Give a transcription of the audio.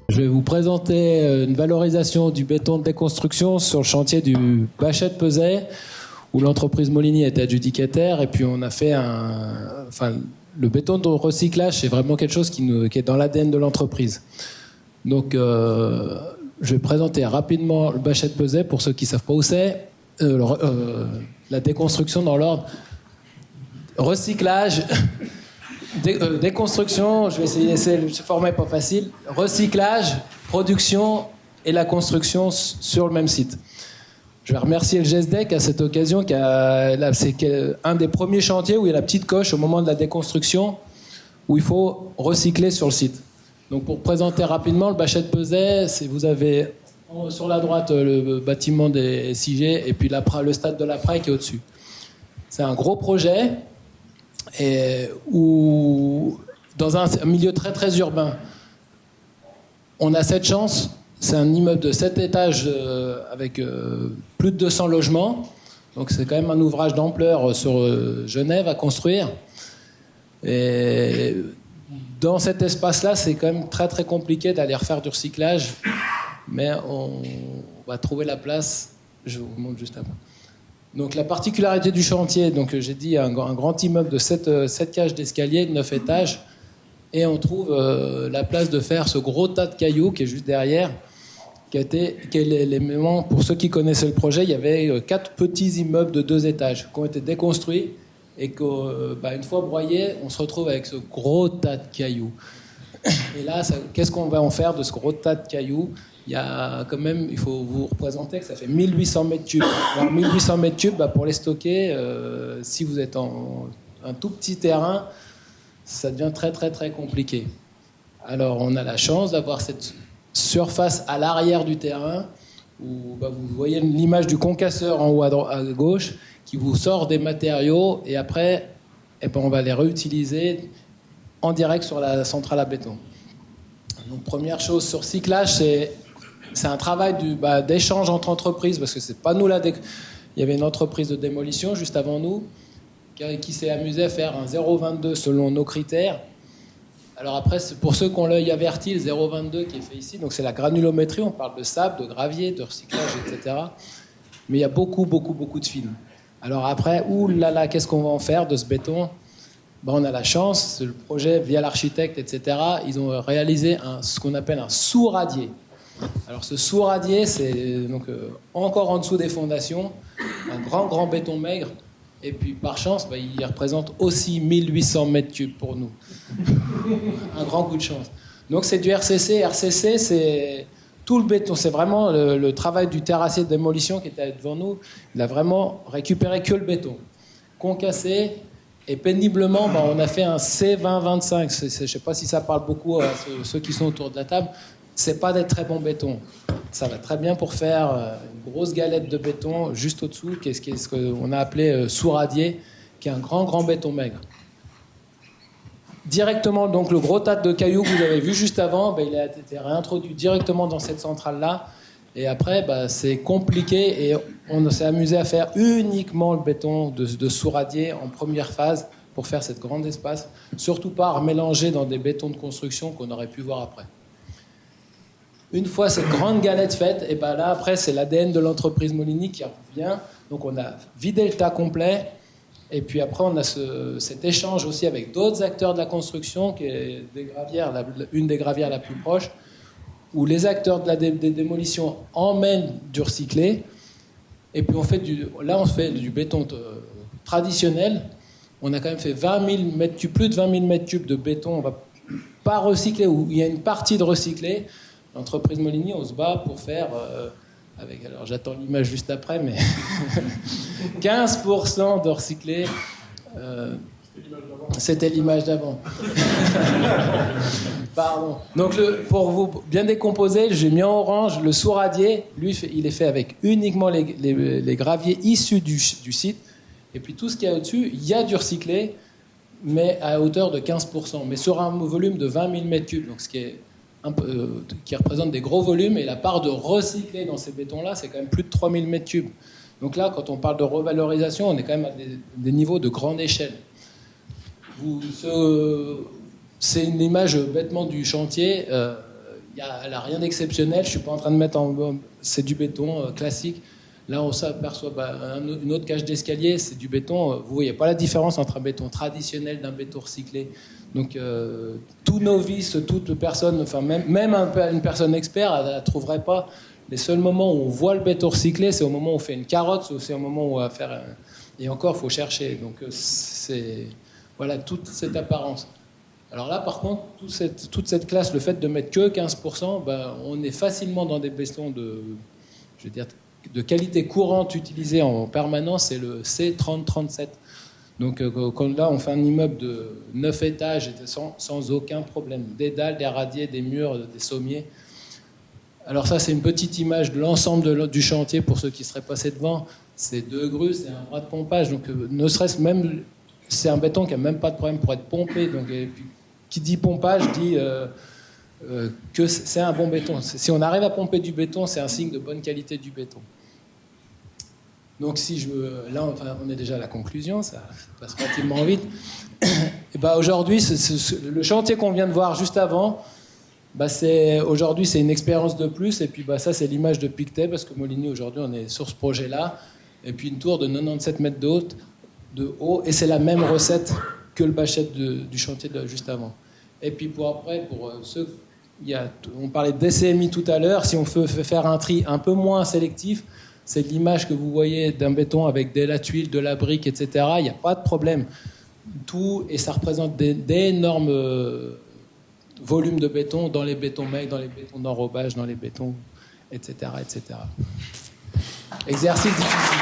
Je vais vous présenter une valorisation du béton de déconstruction sur le chantier du Bachet-Peuzet, où l'entreprise Molini était adjudicataire, et puis on a fait le béton de recyclage, c'est vraiment quelque chose qui est dans l'ADN de l'entreprise. Donc, je vais présenter rapidement le Bachet-Peuzet pour ceux qui ne savent pas où c'est. La déconstruction dans l'ordre. Recyclage, déconstruction, je vais essayer, ce format n'est pas facile. Recyclage, production et la construction sur le même site. Je vais remercier le GESDEC à cette occasion, c'est un des premiers chantiers où il y a la petite coche au moment de la déconstruction, où il faut recycler sur le site. Donc pour présenter rapidement le Bachet-Peuzet, vous avez sur la droite le bâtiment des SIG et puis le stade de la Praille qui est au-dessus. C'est un gros projet où, dans un milieu très très urbain, on a cette chance. C'est un immeuble de 7 étages avec plus de 200 logements. Donc c'est quand même un ouvrage d'ampleur sur Genève à construire. Et dans cet espace-là, c'est quand même très très compliqué d'aller refaire du recyclage. Mais on va trouver la place. Je vous montre juste après. Donc la particularité du chantier, donc j'ai dit un grand immeuble de 7 cages d'escalier, de 9 étages. Et on trouve la place de faire ce gros tas de cailloux qui est juste derrière. Pour ceux qui connaissaient le projet, il y avait 4 petits immeubles de 2 étages qui ont été déconstruits et qu'une fois broyés, on se retrouve avec ce gros tas de cailloux. Et là, qu'est-ce qu'on va en faire de ce gros tas de cailloux ? Il y a quand même, il faut vous représenter que ça fait 1800 mètres cubes. Alors 1800 mètres cubes, pour les stocker, si vous êtes en un tout petit terrain, ça devient très très très compliqué. Alors on a la chance d'avoir cette surface à l'arrière du terrain où vous voyez l'image du concasseur en haut à gauche qui vous sort des matériaux et après on va les réutiliser en direct sur la centrale à béton. Donc première chose sur recyclage, c'est un travail d'échange entre entreprises parce que c'est pas nous il y avait une entreprise de démolition juste avant nous qui s'est amusée à faire un 0,22 selon nos critères. Alors après, c'est pour ceux qui ont l'œil averti, le 0,22 qui est fait ici, donc c'est la granulométrie, on parle de sable, de gravier, de recyclage, etc. Mais il y a beaucoup, beaucoup, beaucoup de films. Alors après, qu'est-ce qu'on va en faire de ce béton ? On a la chance, le projet, via l'architecte, etc., ils ont réalisé ce qu'on appelle un sous-radier. Alors ce sous-radier, c'est donc encore en dessous des fondations, un grand béton maigre. Et puis, par chance, il représente aussi 1800 mètres cubes pour nous. Un grand coup de chance. Donc, c'est du RCC. RCC, c'est tout le béton. C'est vraiment le travail du terrassier de démolition qui était devant nous. Il a vraiment récupéré que le béton. Concassé. Et péniblement, on a fait un C2025. Je ne sais pas si ça parle beaucoup à ceux qui sont autour de la table. C'est pas des très bons bétons. Ça va très bien pour faire une grosse galette de béton juste au-dessous, ce qu'on a appelé sous-radier, qui est un grand béton maigre. Directement, donc le gros tas de cailloux que vous avez vu juste avant, il a été réintroduit directement dans cette centrale-là. Et après, c'est compliqué et on s'est amusé à faire uniquement le béton de sous-radier en première phase pour faire cette grande espace, surtout pas mélanger dans des bétons de construction qu'on aurait pu voir après. Une fois cette grande galette faite, et là après c'est l'ADN de l'entreprise Molini qui revient. Donc on a vidé le tas complet, et puis après on a cet échange aussi avec d'autres acteurs de la construction, qui est une des gravières la plus proche, où les acteurs des démolitions emmènent du recyclé, et puis on fait du béton traditionnel. On a quand même fait 20 000 mètres cubes, plus de 20 000 mètres cubes de béton. On va pas recycler, où il y a une partie de recyclé. L'entreprise Molini, on se bat pour faire, alors j'attends l'image juste après, mais 15% de recyclé. C'était l'image d'avant. Pardon. Donc pour vous bien décomposer, j'ai mis en orange le sous-radier. Lui, il est fait avec uniquement les graviers issus du site. Et puis tout ce qu'il y a au-dessus, il y a du recyclé, mais à hauteur de 15%. Mais sur un volume de 20 000 mètres cubes, donc ce qui est qui représente des gros volumes, et la part de recyclé dans ces bétons-là, c'est quand même plus de 3000 mètres cubes. Donc là, quand on parle de revalorisation, on est quand même à des niveaux de grande échelle. C'est une image bêtement du chantier. Elle n'a rien d'exceptionnel. Je ne suis pas en train de mettre c'est du béton classique. Là, on s'aperçoit une autre cage d'escalier, c'est du béton. Vous voyez pas la différence entre un béton traditionnel d'un béton recyclé. Donc, tout novice, toute personne, enfin même une personne experte, elle ne trouverait pas. Les seuls moments où on voit le béton recyclé, c'est au moment où on fait une carotte, ou c'est au moment où on va faire. Et encore, il faut chercher. Donc, c'est voilà toute cette apparence. Alors là, par contre, toute cette classe, le fait de mettre que 15%, on est facilement dans des bétons de qualité courante utilisée en permanence, c'est le C30-37. Donc quand là, on fait un immeuble de 9 étages sans aucun problème. Des dalles, des radiers, des murs, des sommiers. Alors ça, c'est une petite image de l'ensemble du chantier pour ceux qui seraient passés devant. C'est 2 grues, c'est un bras de pompage. Donc ne serait-ce même... C'est un béton qui n'a même pas de problème pour être pompé. Donc, et puis, qui dit pompage dit que c'est un bon béton. Si on arrive à pomper du béton, c'est un signe de bonne qualité du béton. Donc là, on est déjà à la conclusion, ça passe relativement vite. Et aujourd'hui, le chantier qu'on vient de voir juste avant, aujourd'hui c'est une expérience de plus. Et puis ça, c'est l'image de Pictet, parce que Moligny, aujourd'hui, on est sur ce projet-là. Et puis une tour de 97 mètres de haut, et c'est la même recette que le bâchette du chantier juste avant. Et puis pour ceux, on parlait de DCMI tout à l'heure, si on veut faire un tri un peu moins sélectif, c'est l'image que vous voyez d'un béton avec de la tuile, de la brique, etc. Il n'y a pas de problème. Et ça représente d'énormes volumes de béton dans les bétons maigres, dans les bétons d'enrobage, dans les bétons, etc., etc. Exercice difficile.